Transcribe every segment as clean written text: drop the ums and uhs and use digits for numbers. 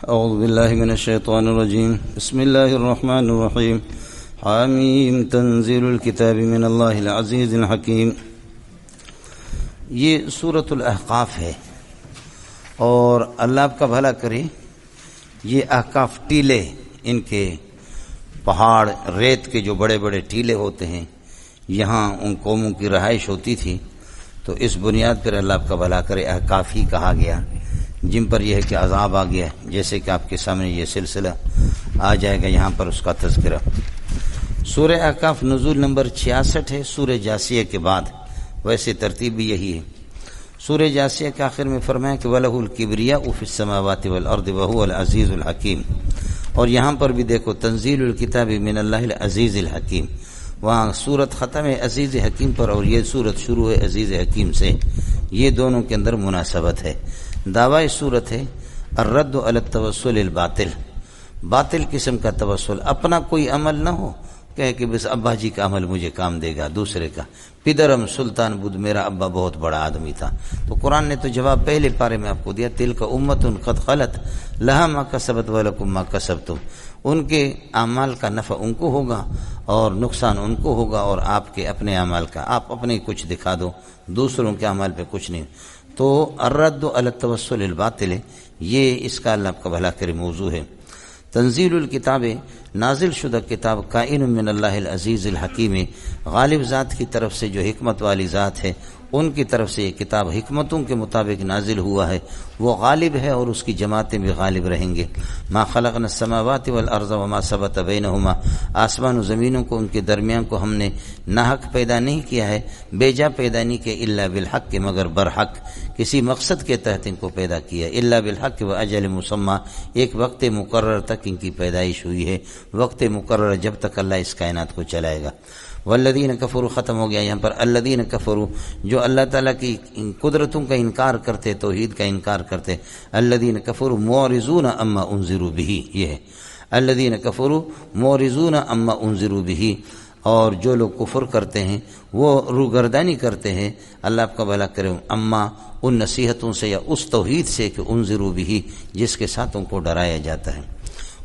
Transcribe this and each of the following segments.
اعوذ باللہ من الشیطان الرجیم بسم اللہ الرحمن الرحیم حامیم تنزیل الکتاب من اللہ العزیز الحکیم۔ یہ سورۃ الاحقاف ہے، اور اللہ آپ کا بھلا کرے، یہ احقاف ٹیلے، ان کے پہاڑ ریت کے جو بڑے بڑے ٹیلے ہوتے ہیں، یہاں ان قوموں کی رہائش ہوتی تھی، تو اس بنیاد پر اللہ آپ کا بھلا کرے احقاف ہی کہا گیا، جن پر یہ ہے کہ عذاب آ گیا، جیسے کہ آپ کے سامنے یہ سلسلہ آ جائے گا، یہاں پر اس کا تذکرہ۔ سورہ احقاف نزول نمبر 66 ہے، سورہ جاسیہ کے بعد، ویسے ترتیب بھی یہی ہے۔ سورہ جاسیہ کے آخر میں فرمایا کہ وَلَهُ الْكِبْرِيَاءُ فِي السَّمَاوَاتِ وَالْأَرْضِ وَهُوَ الْعَزِيزُ الْحَكِيمُ، اور یہاں پر بھی دیکھو تنزیل الکتاب من اللہ العزیز الحکیم، وہاں سورت ختم ہے عزیز حکیم پر، اور یہ سورت شروع ہے عزیز حکیم سے، یہ دونوں کے اندر مناسبت ہے۔ دعوی صورت ہے الرد علی التوسل الباطل، باطل قسم کا توسل، اپنا کوئی عمل نہ ہو، کہے کہ بس ابا جی کا عمل مجھے کام دے گا، دوسرے کا، پدرم سلطان بدھ، میرا ابا بہت بڑا آدمی تھا۔ تو قرآن نے تو جواب پہلے پارے میں آپ کو دیا، تلک امت قد خلت لہا ما کسبت ولکم ما کسبتم، ان کے اعمال کا نفع ان کو ہوگا اور نقصان ان کو ہوگا، اور آپ کے اپنے اعمال کا، آپ اپنے کچھ دکھا دو، دوسروں کے اعمال پہ کچھ نہیں۔ تو الرد علی التوسل الباطل، یہ اس کا اللہ کا بھلا کرے موضوع ہے۔ تنزیل الکتاب، نازل شدہ کتاب، کائن من اللہ العزیز الحکیم، غالب ذات کی طرف سے جو حکمت والی ذات ہے، ان کی طرف سے یہ کتاب حکمتوں کے مطابق نازل ہوا ہے، وہ غالب ہے اور اس کی جماعتیں بھی غالب رہیں گے۔ ما خلقنا السماوات والارض وما ثبت بینہما، آسمان و زمینوں کو، ان کے درمیان کو ہم نے ناحق پیدا نہیں کیا ہے، بے جا پیدا نہیں کیا، الا بالحق، مگر برحق، کسی مقصد کے تحت ان کو پیدا کیا، الا بالحق و اجل مسمى، ایک وقت مقرر تک ان کی پیدائش ہوئی ہے، وقت مقرر جب تک اللہ اس کائنات کو چلائے گا۔ والذین کفروا، ختم ہو گیا یہاں پر، الذین کفروا، جو اللہ تعالیٰ کی قدرتوں کا انکار کرتے، توحید کا انکار کرتے، الذین کفروا معرضون عما انذروا به، یہ ہے الذین کفروا معرضون عما انذروا به، اور جو لوگ کفر کرتے ہیں وہ روگردانی کرتے ہیں، اللہ آپ کا بھلا کرے، اما ان نصیحتوں سے یا اس توحید سے کہ انذروا به، جس کے ساتھ ان کو ڈرایا جاتا ہے۔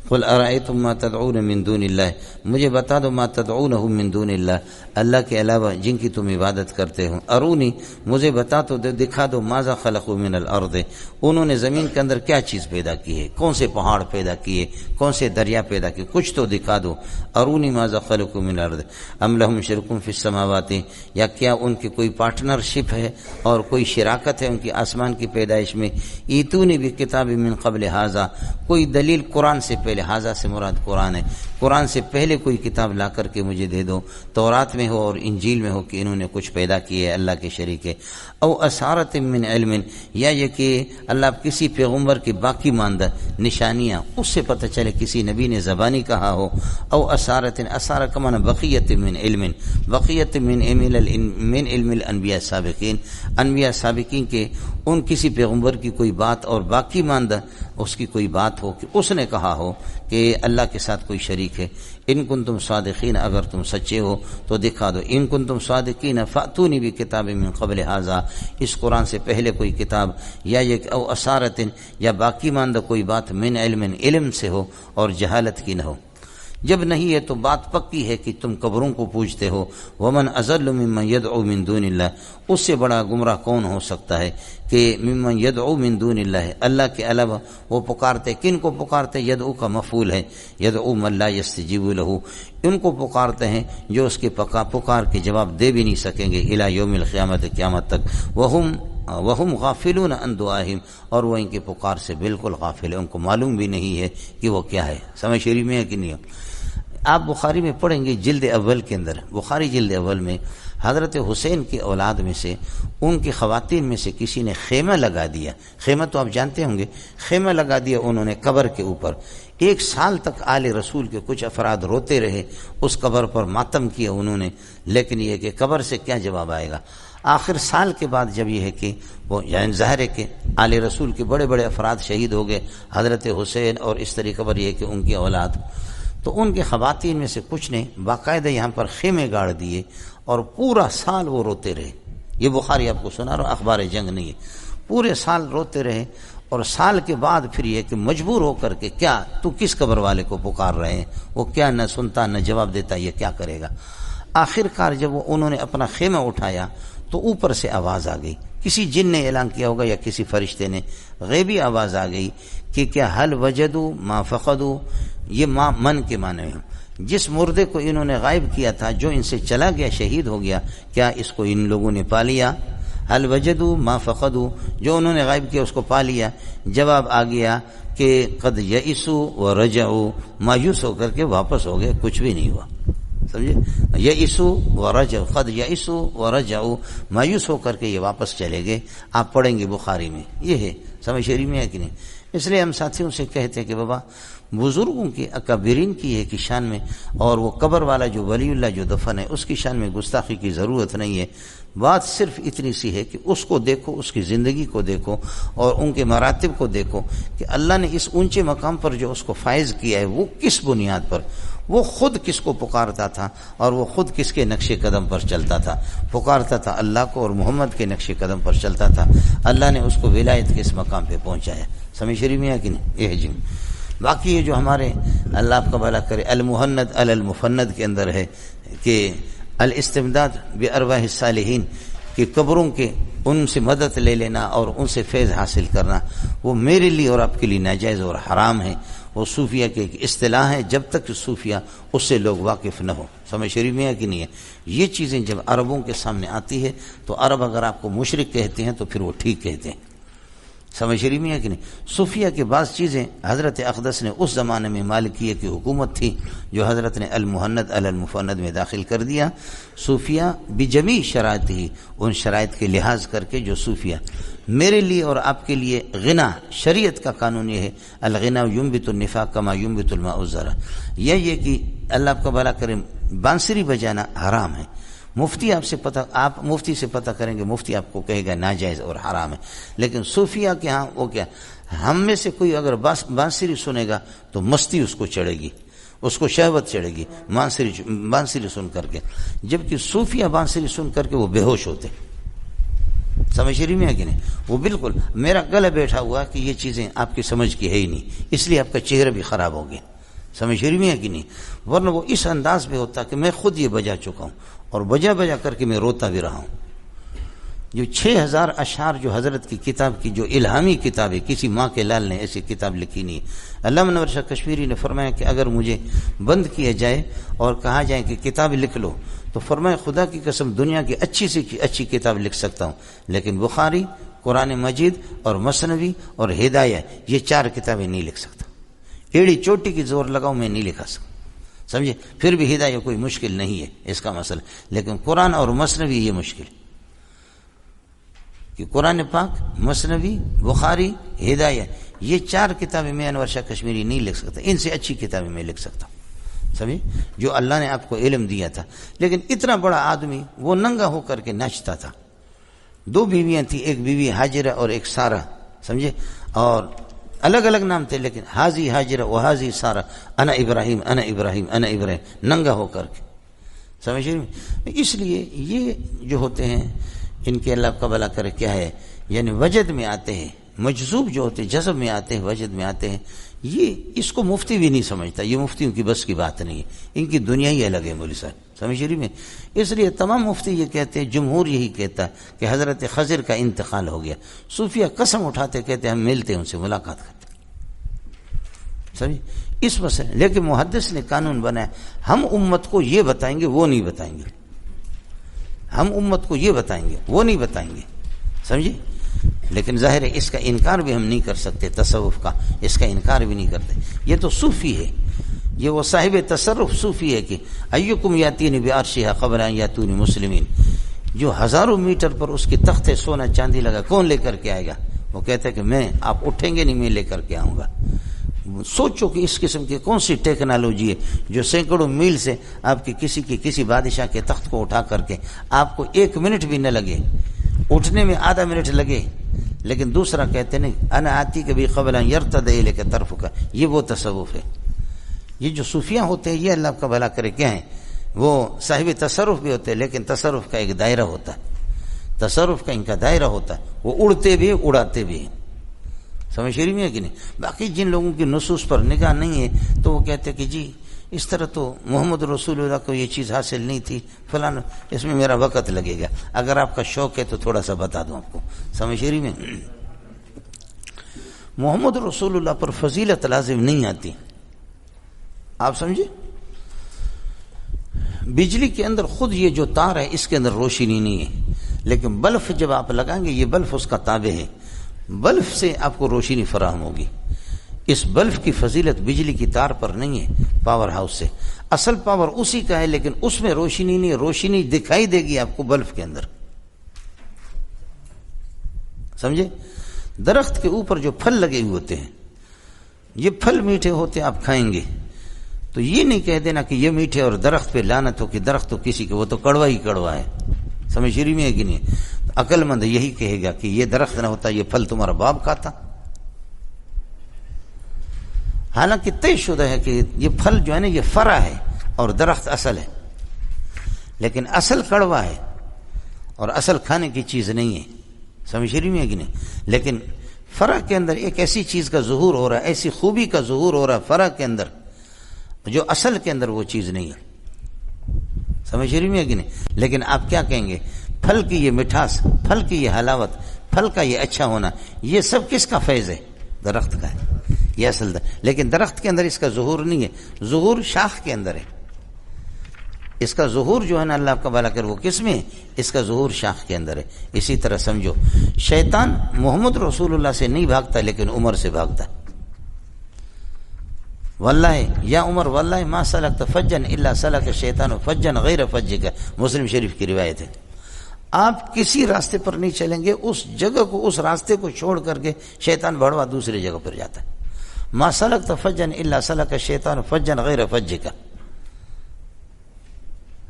قل ارأیتم ما تدعون من دون اللہ، مجھے بتا دو ما تدعونہ من دون اللہ، اللہ کے علاوہ جن کی تم عبادت کرتے ہو، ارونی، مجھے بتا تو دکھا دو، ماذا خلقوا من الارض، انہوں نے زمین کے اندر کیا چیز پیدا کی ہے، کون سے پہاڑ پیدا کیے، کون سے دریا پیدا کیے، کچھ تو دکھا دو، ارونی ماذا خلقوا من الارض ام لهم شرک فی السماوات، یا کیا ان کی کوئی پارٹنرشپ ہے اور کوئی شراکت ہے ان کی آسمان کی پیدائش میں، ایتونی بکتاب من قبل ھذا، کوئی دلیل قرآن سے پہلے، ھذا سے مراد قرآن ہے، قرآن سے پہلے کوئی کتاب لا کر کے مجھے دے دو، تورات میں ہو اور انجیل میں ہو کہ انہوں نے کچھ پیدا کیے ہے اللہ کے شریک ہے، او اسارت من علم، یا یہ کہ اللہ کسی پیغمبر کی باقی ماندہ نشانیاں، اس سے پتہ چلے کسی نبی نے زبانی کہا ہو، او اسارت، اسارہ کا معنی بقیت من علم، بقیت من علم الانبیاء السابقین، انبیاء سابقین کے ان کسی پیغمبر کی کوئی بات اور باقی ماندہ اس کی کوئی بات ہو کہ اس نے کہا ہو کہ اللہ کے ساتھ کوئی شریک ہے، ان کنتم صادقین، اگر تم سچے ہو تو دکھا دو، ان کنتم صادقین فاتونی بکتاب من قبل ھذا، اس قرآن سے پہلے کوئی کتاب، یا یہ او اسارت، یا باقی ماندہ کوئی بات، من علم سے ہو اور جہالت کی نہ ہو۔ جب نہیں ہے تو بات پکی ہے کہ تم قبروں کو پوجتے ہو، ومن اضل ممن يدعو من دون اللہ، اس سے بڑا گمراہ کون ہو سکتا ہے کہ ممن يدعو من دون اللہ، اللہ کے علاوہ وہ پکارتے، کن کو پکارتے، یدعو کا مفعول ہے، یدعو من لا يستجیب له، ان کو پکارتے ہیں جو اس کے پکار کے جواب دے بھی نہیں سکیں گے، الی یوم القیامت، قیامت تک، وہم غافلون عن دعائہم، اور وہ ان کے پکار سے بالکل غافل ہے، ان کو معلوم بھی نہیں ہے کہ وہ کیا ہے۔ سمجھ شریف میں ہے کہ نہیں؟ آپ بخاری میں پڑھیں گے جلد اول کے اندر، بخاری جلد اول میں حضرت حسین کی اولاد میں سے، ان کی خواتین میں سے کسی نے خیمہ لگا دیا، خیمہ تو آپ جانتے ہوں گے، خیمہ لگا دیا انہوں نے قبر کے اوپر، 1 سال تک آل رسول کے کچھ افراد روتے رہے، اس قبر پر ماتم کیا انہوں نے، لیکن یہ کہ قبر سے کیا جواب آئے گا۔ آخر سال کے بعد جب یہ ہے کہ وہ، یعنی ظاہر ہے کہ آل رسول کے بڑے بڑے افراد شہید ہو گئے، حضرت حسین اور اس طریقے پر یہ کہ ان کی اولاد، تو ان کے خواتین میں سے کچھ نے باقاعدہ یہاں پر خیمے گاڑ دیے اور پورا سال وہ روتے رہے۔ یہ بخاری آپ کو سنا رہا ہوں، اخبار جنگ نہیں ہے، پورے سال روتے رہے، اور سال کے بعد پھر یہ کہ مجبور ہو کر کے کیا تو کس قبر والے کو پکار رہے ہیں، وہ کیا نہ سنتا نہ جواب دیتا، یہ کیا کرے گا۔ آخر کار جب انہوں نے اپنا خیمہ اٹھایا تو اوپر سے آواز آ گئی، کسی جن نے اعلان کیا ہوگا یا کسی فرشتے نے، غیبی آواز آ گئی کہ کیا حل وجدوا ما فقدوا، یہ ما من کے معنی ہیں، جس مردے کو انہوں نے غائب کیا تھا، جو ان سے چلا گیا، شہید ہو گیا، کیا اس کو ان لوگوں نے پا لیا؟ حل وجدوا ما فقدوا، جو انہوں نے غائب کیا اس کو پا لیا۔ جواب آ گیا کہ قد یئسوا ورجعوا، مایوس ہو کر کے واپس ہو گئے، کچھ بھی نہیں ہوا، سمجھے؟ یئسوا ورجعوا، قد یئسوا ورجعوا، مایوس ہو کر کے یہ واپس چلے گئے۔ آپ پڑھیں گے بخاری میں، یہ ہے، سمجھ شریف میں ہے کہ نہیں؟ اس لیے ہم ساتھیوں سے کہتے ہیں کہ بابا بزرگوں کی اکابرین کی ہے کہ شان میں، اور وہ قبر والا جو ولی اللہ جو دفن ہے اس کی شان میں گستاخی کی ضرورت نہیں ہے۔ بات صرف اتنی سی ہے کہ اس کو دیکھو، اس کی زندگی کو دیکھو اور ان کے مراتب کو دیکھو کہ اللہ نے اس اونچے مقام پر جو اس کو فائز کیا ہے وہ کس بنیاد پر، وہ خود کس کو پکارتا تھا اور وہ خود کس کے نقش قدم پر چلتا تھا۔ پکارتا تھا اللہ کو اور محمد کے نقش قدم پر چلتا تھا، اللہ نے اس کو ولایت کے اس مقام پہ پہنچایا۔ سمجھ شریف میں ہے کہ نہیں؟ یہ جی باقی یہ جو ہمارے اللہ آپ کا بھلا کرے المہند علی المفند کے اندر ہے کہ الاستمداد بارواح الصالحین، کہ قبروں کے ان سے مدد لے لینا اور ان سے فیض حاصل کرنا، وہ میرے لیے اور آپ کے لیے ناجائز اور حرام ہے۔ وہ صوفیہ کی ایک اصطلاح ہے، جب تک صوفیہ اس سے لوگ واقف نہ ہو۔ سمجھ شریف میں ہے کہ نہیں ہے؟ یہ چیزیں جب عربوں کے سامنے آتی ہے تو عرب اگر آپ کو مشرک کہتے ہیں تو پھر وہ ٹھیک کہتے ہیں۔ سمجھ شریف میں ہے کہ نہیں؟ صوفیہ کے بعض چیزیں حضرت اقدس نے اس زمانے میں مالکیہ کی حکومت تھی جو حضرت نے المہند علی المفند میں داخل کر دیا۔ صوفیہ بجمیع شرائط ہی، ان شرائط کے لحاظ کر کے جو صوفیہ، میرے لیے اور آپ کے لیے غنا، شریعت کا قانون یہ ہے الغنا ینبت النفاق کما ینبت الماء الزرع، یہ کہ اللہ آپ کا بھلا کرے بانسری بجانا حرام ہے۔ مفتی آپ مفتی سے پتہ کریں گے، مفتی آپ کو کہے گا ناجائز اور حرام ہے، لیکن صوفیہ کے ہاں وہ کیا، ہم میں سے کوئی اگر بانسری سنے گا تو مستی اس کو چڑھے گی، اس کو شہوت چڑھے گی بانسری سن کر کے، جبکہ صوفیہ بانسری سن کر کے وہ بے ہوش ہوتے۔ سمجھ شریف میں ہے کہ نہیں؟ وہ بالکل میرا گلا بیٹھا ہوا کہ یہ چیزیں آپ کی سمجھ کی ہے ہی نہیں، اس لیے آپ کا چہرہ بھی خراب ہو گیا۔ سمجھ شریف میں ہے کہ نہیں؟ ورنہ وہ اس انداز میں ہوتا کہ میں خود یہ بجا چکا ہوں اور بجا بجا کر کے میں روتا بھی رہا ہوں۔ جو 6000 اشعار جو حضرت کی کتاب کی جو الہامی کتاب ہے، کسی ماں کے لال نے ایسی کتاب لکھی نہیں ہے۔ علامہ منور شاہ کشمیری نے فرمایا کہ اگر مجھے بند کیا جائے اور کہا جائے کہ کتاب لکھ لو تو فرمایا خدا کی قسم دنیا کی اچھی سے اچھی کتاب لکھ سکتا ہوں، لیکن بخاری، قرآن مجید اور مثنوی اور ہدایہ، یہ 4 کتابیں نہیں لکھ سکتا۔ ایڑی چوٹی کی زور لگاؤ میں نہیں لکھا سکتا، سمجھے؟ پھر بھی ہدایہ کوئی مشکل نہیں ہے اس کا مسئلہ، لیکن قرآن اور مثنوی یہ مشکل ہے کہ قرآن پاک، مثنوی، بخاری، ہدایہ، یہ 4 کتابیں میں انور شاہ کشمیری نہیں لکھ سکتا، ان سے اچھی کتابیں میں لکھ سکتا ہوں، سمجھے؟ جو اللہ نے آپ کو علم دیا تھا۔ لیکن اتنا بڑا آدمی وہ ننگا ہو کر کے ناچتا تھا۔ 2 بیویاں تھیں، ایک بیوی ہاجرہ اور ایک سارہ، سمجھے؟ اور الگ الگ نام تھے، لیکن حاضی ہاجرہ و حاضی سارہ، انا ابراہیم انا ابراہیم انا ابراہیم، ننگا ہو کر کے، سمجھ رہے ہیں؟ اس لیے یہ جو ہوتے ہیں ان کے اللہ کا بھلا کرے کیا ہے، یعنی وجد میں آتے ہیں، مجذوب جو ہوتے ہیں، جذب میں آتے ہیں، وجد میں آتے ہیں، یہ اس کو مفتی بھی نہیں سمجھتا، یہ مفتیوں کی بس کی بات نہیں ہے، ان کی دنیا ہی الگ ہے مولوی صاحب، سمجھ رہی میں؟ اس لیے تمام مفتی یہ کہتے ہیں، جمہور یہی کہتا ہے کہ حضرت خضر کا انتقال ہو گیا۔ صوفیہ قسم اٹھاتے کہتے ہیں ہم ملتے ہیں، ان سے ملاقات کرتے ہیں، سمجھ؟ اس مسئلے، لیکن محدث نے قانون بنایا، ہم امت کو یہ بتائیں گے وہ نہیں بتائیں گے، ہم امت کو یہ بتائیں گے وہ نہیں بتائیں گے، سمجھے؟ لیکن ظاہر ہے اس کا انکار بھی ہم نہیں کر سکتے، تصوف کا اس کا انکار بھی نہیں کرتے، یہ تو صوفی ہے، یہ وہ صاحب تصرف صوفی ہے کہ ایکم یاتینی بعرشھا قبل ان یاتونی مسلمین، جو ہزاروں میٹر پر اس کی تخت سونا چاندی لگا، کون لے کر کے آئے گا؟ وہ کہتا ہے کہ میں، آپ اٹھیں گے نہیں، میں لے کر کے آؤں گا۔ سوچو کہ اس قسم کی کون سی ٹیکنالوجی ہے جو سینکڑوں میل سے آپ کی کسی بادشاہ کے تخت کو اٹھا کر کے آپ کو 1 منٹ بھی نہ لگے، اٹھنے میں آدھا منٹ لگے، لیکن دوسرا کہتے نہیں انا آتی کبھی قبل ان یرتد الیک طرفک، یہ وہ تصوف ہے۔ یہ جو صوفیاں ہوتے ہیں یہ اللہ کا بھلا کرے کیا ہیں، وہ صاحب تصرف بھی ہوتے ہیں، لیکن تصرف کا ایک دائرہ ہوتا ہے، تصرف کا ان کا دائرہ ہوتا ہے، وہ اڑتے بھی اڑاتے بھی ہیں. سمجھ شریف میں ہے کہ نہیں؟ باقی جن لوگوں کی نصوص پر نگاہ نہیں ہے تو وہ کہتے کہ جی اس طرح تو محمد رسول اللہ کو یہ چیز حاصل نہیں تھی فلاں، اس میں میرا وقت لگے گا. اگر آپ کا شوق ہے تو تھوڑا سا بتا دوں آپ کو. سمجھ شریف میں محمد رسول اللہ پر فضیلت لازم نہیں آتی. آپ سمجھے؟ بجلی کے اندر خود یہ جو تار ہے اس کے اندر روشنی نہیں ہے، لیکن بلف جب آپ لگائیں گے یہ بلف اس کا تابع ہے، بلف سے آپ کو روشنی فراہم ہوگی. اس بلف کی فضیلت بجلی کی تار پر نہیں ہے، پاور ہاؤس سے. اصل پاور اسی کا ہے لیکن اس میں روشنی نہیں ہے، روشنی دکھائی دے گی آپ کو بلف کے اندر. سمجھے؟ درخت کے اوپر جو پھل لگے ہوئے ہوتے ہیں یہ پھل میٹھے ہوتے ہیں، آپ کھائیں گے تو یہ نہیں کہہ دینا کہ یہ میٹھے اور درخت پہ لعنت ہو کہ درخت تو کسی کے، وہ تو کڑوا ہی کڑوا ہے. سمجھ شریف میں ہے کہ نہیں؟ عقل مند یہی کہے گا کہ یہ درخت نہ ہوتا یہ پھل تمہارا باپ کھاتا. حالانکہ طے شدہ ہے کہ یہ پھل جو ہے نا یہ فرع ہے اور درخت اصل ہے، لیکن اصل کڑوا ہے اور اصل کھانے کی چیز نہیں ہے. سمجھ شریف میں ہے کہ نہیں؟ لیکن فرع کے اندر ایک ایسی چیز کا ظہور ہو رہا ہے، ایسی خوبی کا ظہور ہو رہا ہے فرع کے اندر جو اصل کے اندر وہ چیز نہیں ہے. سمجھ شریف میں ہے کہ نہیں؟ لیکن آپ کیا کہیں گے؟ پھل کی یہ مٹھاس، پھل کی یہ حلاوت، پھل کا یہ اچھا ہونا، یہ سب کس کا فیض ہے؟ درخت کا ہے. یہ اصل لیکن درخت کے اندر اس کا ظہور نہیں ہے، ظہور شاخ کے اندر ہے. اس کا ظہور جو ہے نا اللہ کا بھلا کر وہ کس میں ہے؟ اس کا ظہور شاخ کے اندر ہے. اسی طرح سمجھو شیطان محمد رسول اللہ سے نہیں بھاگتا لیکن عمر سے بھاگتا. واللہ یا عمر واللہ ما سلکت فجن الا سلک الشیطان فجن غیر فجک، مسلم شریف کی روایت ہے. آپ کسی راستے پر نہیں چلیں گے، اس جگہ کو، اس راستے کو چھوڑ کر کے شیطان بڑھوا دوسری جگہ پر جاتا ہے. ما سلکت فجن الا سلک الشیطان فجن غیر فجک.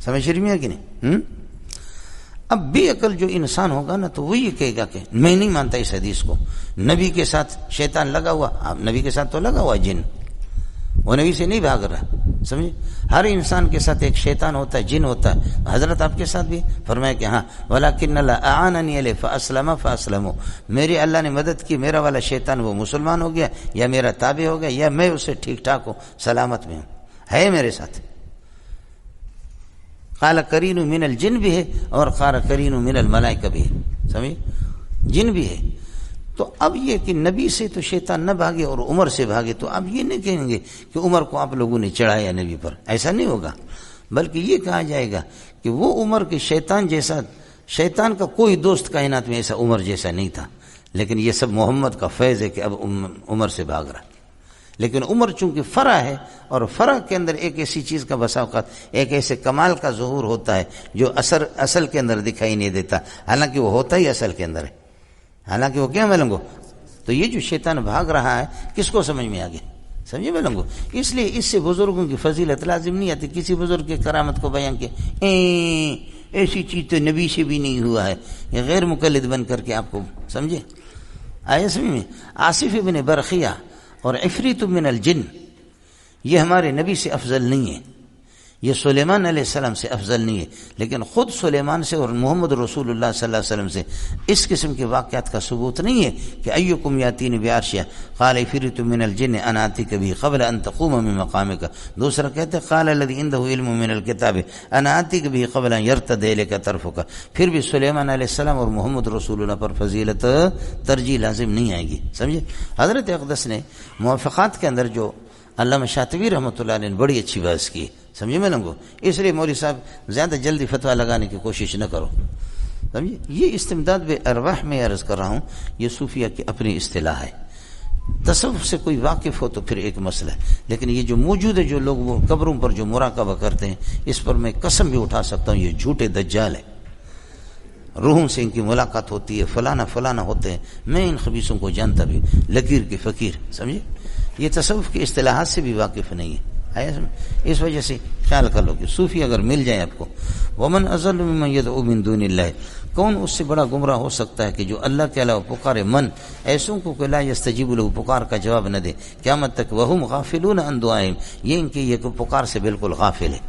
سمجھ شریف میں ہے کہ نہیں؟ اب بھی عقل جو انسان ہوگا نا تو وہ یہ کہے گا کہ میں نہیں مانتا اس حدیث کو. نبی کے ساتھ شیطان لگا ہوا، نبی کے ساتھ تو لگا ہوا جن، وہ نبی سے نہیں بھاگ رہا. سمجھے؟ ہر انسان کے ساتھ ایک شیطان ہوتا ہے، جن ہوتا ہے. حضرت آپ کے ساتھ بھی فرمایا کہ ہاں وَلَكِنَّ اللَّهَ أَعَانَنِي عَلَيْهِ فَأَسْلَمَ فَأَسْلَمُوا، میری اللہ نے مدد کی، میرا والا شیطان وہ مسلمان ہو گیا یا میرا تابع ہو گیا یا میں اسے ٹھیک ٹھاک ہوں، سلامت میں ہوں، ہے میرے ساتھ. قال قرین من الجن بھی ہے اور قال قرین من الملائکہ بھی ہے. سمجھے؟ جن بھی ہے. تو اب یہ کہ نبی سے تو شیطان نہ بھاگے اور عمر سے بھاگے، تو اب یہ نہیں کہیں گے کہ عمر کو آپ لوگوں نے چڑھایا نبی پر، ایسا نہیں ہوگا. بلکہ یہ کہا جائے گا کہ وہ عمر کے شیطان جیسا، شیطان کا کوئی دوست کائنات میں ایسا عمر جیسا نہیں تھا، لیکن یہ سب محمد کا فیض ہے کہ اب عمر سے بھاگ رہا. لیکن عمر چونکہ فرع ہے اور فرع کے اندر ایک ایسی چیز کا بسا اوقات ایک ایسے کمال کا ظہور ہوتا ہے جو اصل کے اندر دکھائی نہیں دیتا، حالانکہ وہ ہوتا ہی اصل کے اندر ہے، حالانکہ وہ کیا ملنگو. تو یہ جو شیطان بھاگ رہا ہے کس کو سمجھ میں آگے؟ سمجھے ملنگو؟ اس لیے اس سے بزرگوں کی فضیلت لازم نہیں آتی. کسی بزرگ کی کرامت کو بیان کے ایسی چیز تو نبی سے بھی نہیں ہوا ہے، یہ غیر مقلد بن کر کے آپ کو سمجھے. آئے سمجھ میں؟ آصف بن برقیہ اور عفریت من الجن یہ ہمارے نبی سے افضل نہیں ہے، یہ سلیمان علیہ السلام سے افضل نہیں ہے، لیکن خود سلیمان سے اور محمد رسول اللہ صلی اللہ علیہ وسلم سے اس قسم کے واقعات کا ثبوت نہیں ہے کہ ایکم یاتین بعرشہ قال عفریت من الجن انا آتیک به قبل ان تقوم من مقامک. دوسرا کہتے قال الذی عنده علم من الکتاب انا آتیک به قبل ان یرتد الیک طرفک. پھر بھی سلیمان علیہ السلام اور محمد رسول اللہ پر فضیلت ترجیح لازم نہیں آئے گی. سمجھے؟ حضرت اقدس نے موافقات کے اندر جو علامہ شاطبی رحمۃ اللہ علیہ نے بڑی اچھی بحث کی. سمجھے میں لوگوں؟ اس لیے مولوی صاحب زیادہ جلدی فتویٰ لگانے کی کوشش نہ کرو. سمجھے؟ یہ استمداد بے ارواح میں عرض کر رہا ہوں، یہ صوفیہ کی اپنی اصطلاح ہے. تصوف سے کوئی واقف ہو تو پھر ایک مسئلہ ہے، لیکن یہ جو موجود ہے جو لوگ وہ قبروں پر جو مراقبہ کرتے ہیں اس پر میں قسم بھی اٹھا سکتا ہوں یہ جھوٹے دجال ہے. روحوں سے ان کی ملاقات ہوتی ہے، فلانا فلانا ہوتے ہیں. میں ان خبیثوں کو جانتا بھی، لکیر کے فقیر. سمجھے؟ یہ تصوف کی اصطلاحات سے بھی واقف نہیں ہے. اس وجہ سے خیال کر لو کہ صوفی اگر مل جائے آپ کو، ومن اضل ممن يدعو من دون اللہ، کون اس سے بڑا گمراہ ہو سکتا ہے کہ جو اللہ کے علاوہ پکارے من ایسوں کو کہ لا یستجیب له، پکار کا جواب نہ دے قیامت تک. وهم غافلون عن دعائهم، یہ ان کی یہ پکار سے بالکل غافل ہے.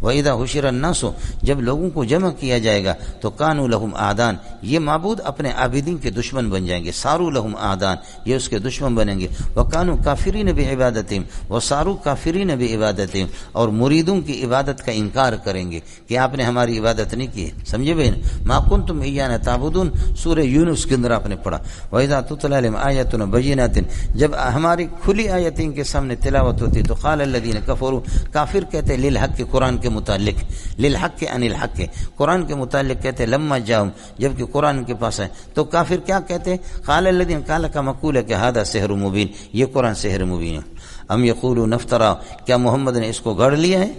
وَإِذَا حُشِرَ النَّاسُ جب لوگوں کو جمع کیا جائے گا تو كَانُوا لَهُمْ أَعْدَاءً یہ معبود اپنے عابدین کے دشمن بن جائیں گے. سارو لہم آدان یہ اس کے دشمن بنیں گے. وَكَانُوا كَافِرِينَ بِعِبَادَتِهِمْ وَصَارُوا كَافِرِينَ بِعِبَادَتِهِمْ اور مریدوں کی عبادت کا انکار کریں گے کہ آپ نے ہماری عبادت نہیں کی. سمجھے بھائی؟ مَا كُنتُمْ إِيَّانَا تَعْبُدُونَ سورہ یونس کے اندر آپ نے پڑھا. وَإِذَا تُتْلَىٰ عَلَيْهِمْ آيَاتُنَا بَيِّنَاتٍ جب ہماری کھلی آیتیں کے سامنے تلاوت ہوتی تو قال الذين كفروا کافر کہتے للحق قرآن کے متعلق للحق عن الحق قرآن کے متعلق کہتے لما جاؤ جبکہ قرآن کے پاس ہے تو کافر کیا کہتے قال الذين قال کا مقول ہے کہ هذا سحر مبین یہ قرآن سحر مبین ہے. ام یقولون افترا کیا محمد نے اس کو گڑھ لیا ہے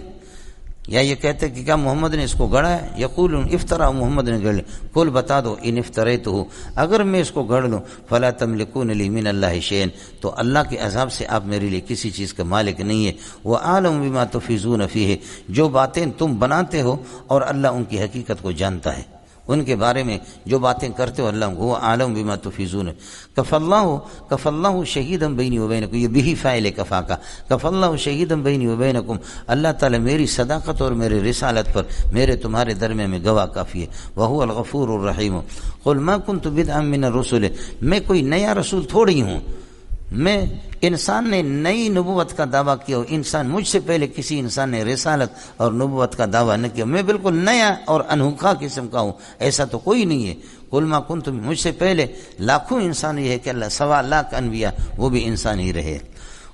یا یہ کہتے کہ کیا محمد نے اس کو گڑھا ہے. یقولون افطرا محمد نے گڑھ لیا. قل بتا دو ان افتریتہ اگر میں اس کو گڑھ لوں فلا تملکون لی من اللہ شیئا تو اللہ کے عذاب سے آپ میرے لیے کسی چیز کا مالک نہیں ہے. وعالم بما تفیضون فیہ جو باتیں تم بناتے ہو اور اللہ ان کی حقیقت کو جانتا ہے ان کے بارے میں جو باتیں کرتے ہو اللہ وہ عالم بما تفیضون. کف اللہ شہیدا بینی و بینکم یہ بھی فاعل کفا کا کف اللہ شہیدا بینی و بینکم اللہ تعالی میری صداقت اور میرے رسالت پر میرے تمہارے درمیان میں گواہ کافی ہے. وہو الغفور الرحیم. قل ما کنت بدعا من الرسل میں کوئی نیا رسول تھوڑی ہوں. میں انسان نے نئی نبوت کا دعویٰ کیا ہو انسان مجھ سے پہلے کسی انسان نے رسالت اور نبوت کا دعویٰ نہ کیا. میں بالکل نیا اور انوکھا قسم کا ہوں ایسا تو کوئی نہیں ہے. قل ما کنت مجھ سے پہلے لاکھوں انسان یہ ہے کہ اللہ 1.25 لاکھ انبیاء وہ بھی انسان ہی رہے.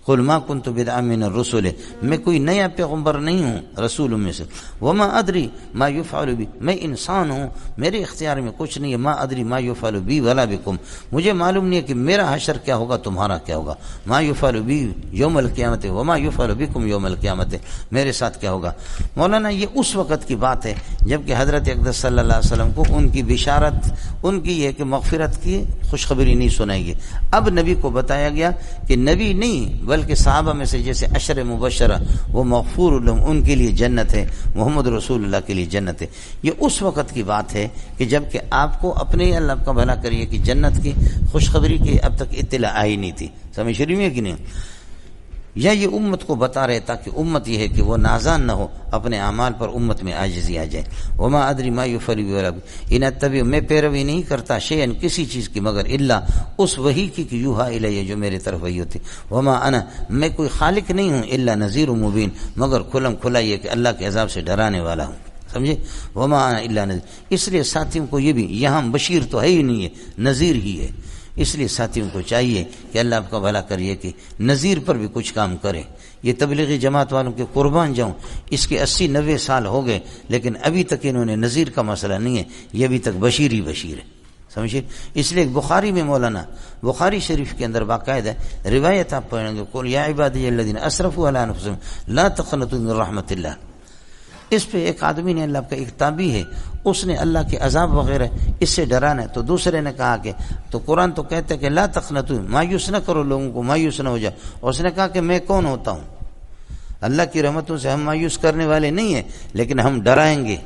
قل ما کنت بدعا من الرسل میں کوئی نیا پیغمبر نہیں ہوں رسولوں میں سے. وما ادری ما یفعل بی میں انسان ہوں میرے اختیار میں کچھ نہیں ہے. ما ادری ما یفعل بی ولا بکم مجھے معلوم نہیں ہے کہ میرا حشر کیا ہوگا تمہارا کیا ہوگا. ما یفعل بی یوم القیامت وما یفعل بکم یوم القیامت میرے ساتھ کیا ہوگا. مولانا یہ اس وقت کی بات ہے جب کہ حضرت اقدس صلی اللہ علیہ وسلم کو ان کی بشارت ان کی یہ کہ مغفرت کی خوشخبری نہیں سنائی گئی. اب نبی کو بتایا گیا کہ نبی نہیں بلکہ صحابہ میں سے جیسے عشر مبشرہ وہ مغفور لهم ان کے لیے جنت ہے محمد رسول اللہ کے لیے جنت ہے. یہ اس وقت کی بات ہے کہ جب کہ آپ کو اپنے اللہ کا بھلا کریے کہ جنت کی خوشخبری کی اب تک اطلاع آئی نہیں تھی. سمجھ شریف میں کہ نہیں. یا یہ امت کو بتا رہے تاکہ امت یہ ہے کہ وہ نازان نہ ہو اپنے اعمال پر امت میں عاجزی آ جائے. وما ادری ما یفعل بی ولا بکم ان اتبع میں پیروی نہیں کرتا شیئا کسی چیز کی مگر الا اس وحی کی کہ یوحا الی جو میرے طرف وحی ہوتی. وما انا میں کوئی خالق نہیں ہوں الا نذیر مبین مگر کھلم کھلا یہ کہ اللہ کے عذاب سے ڈرانے والا ہوں. سمجھے. وما انا الا نذیر اس لیے ساتھیوں کو یہ بھی یہاں بشیر تو ہے ہی نہیں ہے نذیر ہی ہے. اس لیے ساتھیوں کو چاہیے کہ اللہ آپ کا بھلا کریے کہ نذیر پر بھی کچھ کام کرے. یہ تبلیغی جماعت والوں کے قربان جاؤں اس کے 80-90 سال ہو گئے لیکن ابھی تک انہوں نے نذیر کا مسئلہ نہیں ہے. یہ ابھی تک بشیر ہی بشیر ہے. سمجھے. اس لیے بخاری میں مولانا بخاری شریف کے اندر باقاعدہ روایت آپ پڑھیں گے قل یا عبادی الذین اسرفوا علی انفسہم لا تقنطوا من رحمت اللہ. اس پہ ایک آدمی نے اللہ کا ایک تابعی ہے اس نے اللہ کے عذاب وغیرہ اس سے ڈرانا ہے تو دوسرے نے کہا کہ تو قرآن تو کہتا ہے کہ لا تقنطوا مایوس نہ کرو لوگوں کو مایوس نہ ہو جائے. اس نے کہا کہ میں کون ہوتا ہوں اللہ کی رحمتوں سے ہم مایوس کرنے والے نہیں ہیں لیکن ہم ڈرائیں گے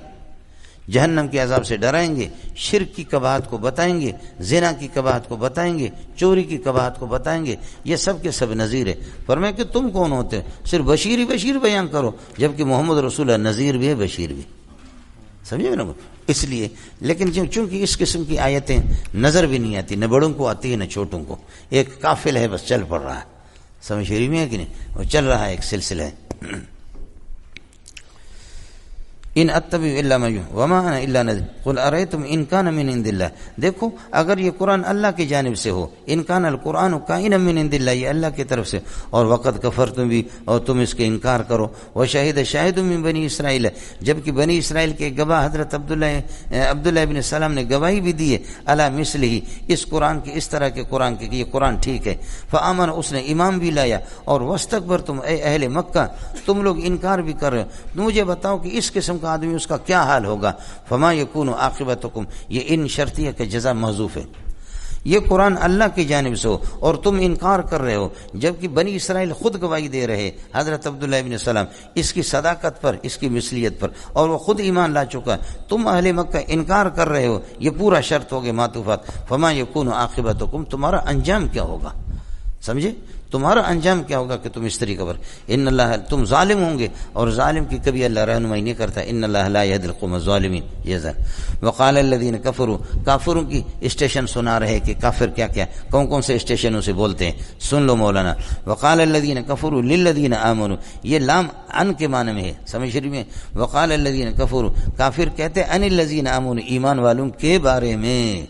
جہنم کے عذاب سے ڈرائیں گے شرک کی قباحت کو بتائیں گے زنا کی قباحت کو بتائیں گے چوری کی قباحت کو بتائیں گے. یہ سب کے سب نذیر ہے. فرمایا کہ تم کون ہوتے صرف بشیر ہی بشیر بیان کرو جبکہ محمد رسول اللہ نذیر بھی ہے بشیر بھی. سمجھے نا. اس لیے لیکن چونکہ اس قسم کی آیتیں نظر بھی نہیں آتی نہ بڑوں کو آتی ہے نہ چھوٹوں کو. ایک قافلہ ہے بس چل پڑ رہا ہے. سمجھ شریف میں ہے کہ نہیں. وہ چل رہا ہے ایک سلسلہ ہے. ان اتبع الا ما یوحى وما انا الا نذیر قل ارایتم ان کان من عند اللہ. دیکھو اگر یہ قرآن اللہ کی جانب سے ہو ان کان القرآن کائنا من عند اللہ یہ اللہ کی طرف سے اور وقت کفرتم بھی اور تم اس کے انکار کرو. وشہد شاہد من بنی اسرائیل جبکہ بنی اسرائیل کے گواہ حضرت عبداللہ ابن سلام نے گواہی بھی دی ہے علی مثلہ اس قرآن کی اس طرح کے قرآن کی کہ یہ قرآن ٹھیک ہے. فآمن اس نے ایمان بھی لایا اور واستکبرتم اے اہل مکہ تم لوگ انکار بھی کر رہے ہو. مجھے بتاؤ کہ اس قسم آدمی اس کا کیا حال ہوگا. فما یکون عاقبتکم یہ ان شرطیہ کے جزا محذوف ہے. یہ قرآن اللہ کی جانب سے ہو اور تم انکار کر رہے ہو جبکہ بنی اسرائیل خود گواہی دے رہے حضرت عبداللہ ابن سلام اس کی صداقت پر اس کی مثلیت پر اور وہ خود ایمان لا چکا ہے. تم اہل مکہ انکار کر رہے ہو. یہ پورا شرط ہو گئے معطوفات. فما یکون عاقبتکم تمہارا انجام کیا ہوگا. سمجھے؟ تمہارا انجام کیا ہوگا کہ تم اس طریقے پر ان اللہ تم ظالم ہوں گے، اور ظالم کی کبھی اللہ رہنمائی نہیں کرتا. ان اللہ لا یهدی القوم الظالمین. یہ وقال الذین کفروا، کافروں کی اسٹیشن سنا رہے کہ کافر کیا کیا کون کون سے اسٹیشنوں سے بولتے ہیں. سن لو مولانا. وقال الذین کفروا للذین آمنوا، یہ لام ان کے معنی میں ہے. سمجھ شریف میں وقال الذین کفروا، کافر کہتے ان الذین آمنوا، ایمان والوں کے بارے میں،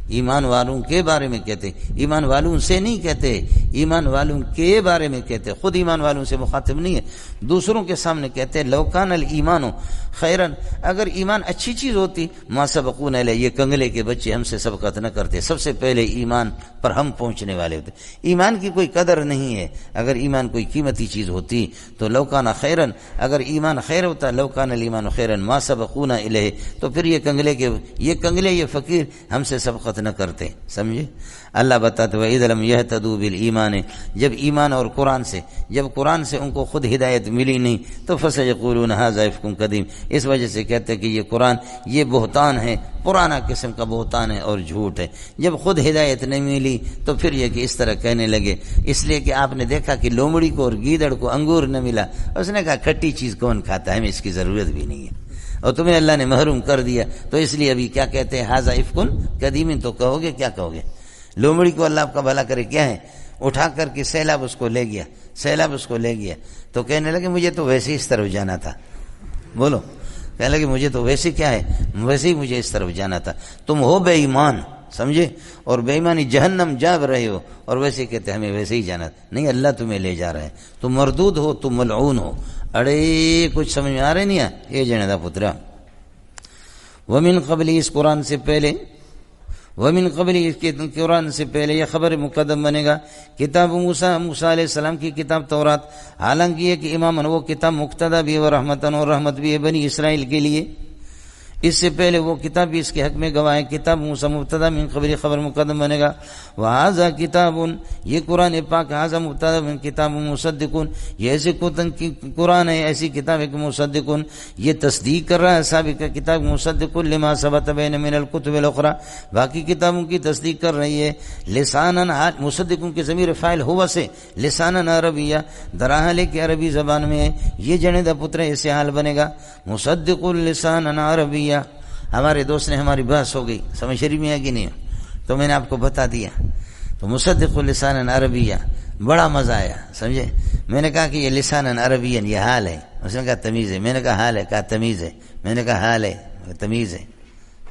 ایمان والوں کے بارے میں کہتے، ایمان والوں سے نہیں کہتے، ایمان والوں کے بارے میں کہتے. خود ایمان والوں سے مخاطب نہیں ہے، دوسروں کے سامنے کہتے لو کان الایمان خیرا، اگر ایمان اچھی چیز ہوتی ما سبقونا الیہ، یہ کنگلے کے بچے ہم سے سبقت نہ کرتے، سب سے پہلے ایمان پر ہم پہنچنے والے ہوتے. ایمان کی کوئی قدر نہیں ہے. اگر ایمان کوئی قیمتی چیز ہوتی تو لو کان خیرا، اگر ایمان خیر ہوتا لو کان الایمان خیرا ما سبقونا الیہ، تو پھر یہ کنگلے یہ فقیر ہم سے سبقت نہ کرتے. سمجھے؟ اللہ بتاتے ہیں اذا لم يهتدوا بالایمان، جب ایمان اور قرآن سے، جب قرآن سے ان کو خود ہدایت ملی نہیں تو فسيقولون هذا افك قدیم، اس وجہ سے کہتے کہ یہ قرآن یہ بہتان ہے، پرانا قسم کا بہتان ہے اور جھوٹ ہے. جب خود ہدایت نہیں ملی تو پھر یہ کہ اس طرح کہنے لگے. اس لیے کہ آپ نے دیکھا کہ لومڑی کو اور گیدڑ کو انگور نہ ملا، اس نے کہا کھٹی چیز کون کھاتا ہے، ہمیں اس کی ضرورت بھی نہیں ہے، اور تمہیں اللہ نے محروم کر دیا. تو اس لیے ابھی کیا کہتے ہیں ھذا افک قدیم. تو کہو گے کیا کہو گے؟ لومڑی کو اللہ آپ کا بھلا کرے کیا ہے، اٹھا کر کے سیلاب اس کو لے گیا، تو کہنے لگے مجھے تو ویسے ہی اس طرف جانا تھا. بولو، کہنے لگے مجھے تو ویسے کیا ہے، ویسے ہی مجھے اس طرف جانا تھا. تم ہو بے ایمان، سمجھے، اور بے ایمانی جہنم جا رہے ہو، اور ویسے کہتے ہمیں ویسے ہی جانا تھا. نہیں، اللہ تمہیں لے جا رہا ہے، تم مردود ہو، تم ملعون ہو. اڑے کچھ سمجھ میں آ رہے نہیں ہے یہ جنے دا پترا. ومن قبل، اس قرآن سے پہلے، ومن قبل، اس کے قرآن سے پہلے یہ خبر مقدم بنے گا کتاب موسیٰ علیہ السلام کی کتاب تورات. حالانکہ یہ کہ اماماً وہ کتاب مقتدا بھی و رحمتاً، اور رحمت بھی ہے بنی اسرائیل کے لیے. اس سے پہلے وہ کتاب بھی اس کے حق میں گواہ ہے. کتاب موسیٰ مبتدا، من قبل خبر مقدم بنے گا. وہذا کتاب، یہ قرآن پاک، ھذا مبتدا من کتاب مصدق، یہ ایسی قرآن ہے، ایسی کتاب ہے کہ مصدق، یہ تصدیق کر رہا ہے سابقہ کتاب مصدق لما ثبت بین من الکتب الاخرى، باقی کتابوں کی تصدیق کر رہی ہے. لسانا، مصدق کی ضمیر فاعل ہوا سے، لسانا عربیہ، دراحل کے عربی زبان میں ہے. یہ جنے دا پتر اسے حال بنے گا مصدق لسانا عربیہ. ہمارے دوست نے، ہماری بحث ہو گئی، سمجھ شریف میں ہے کہ نہیں، تو میں نے آپ کو بتا دیا. تو مصدق لسان عربیہ، بڑا مزہ آیا. سمجھے؟ میں نے کہا کہ یہ لسان عربی یہ حال ہے. اس نے کہا تمیز ہے. میں نے کہا حال ہے، کہا تمیز ہے. میں نے کہا حال ہے، تمیز ہے.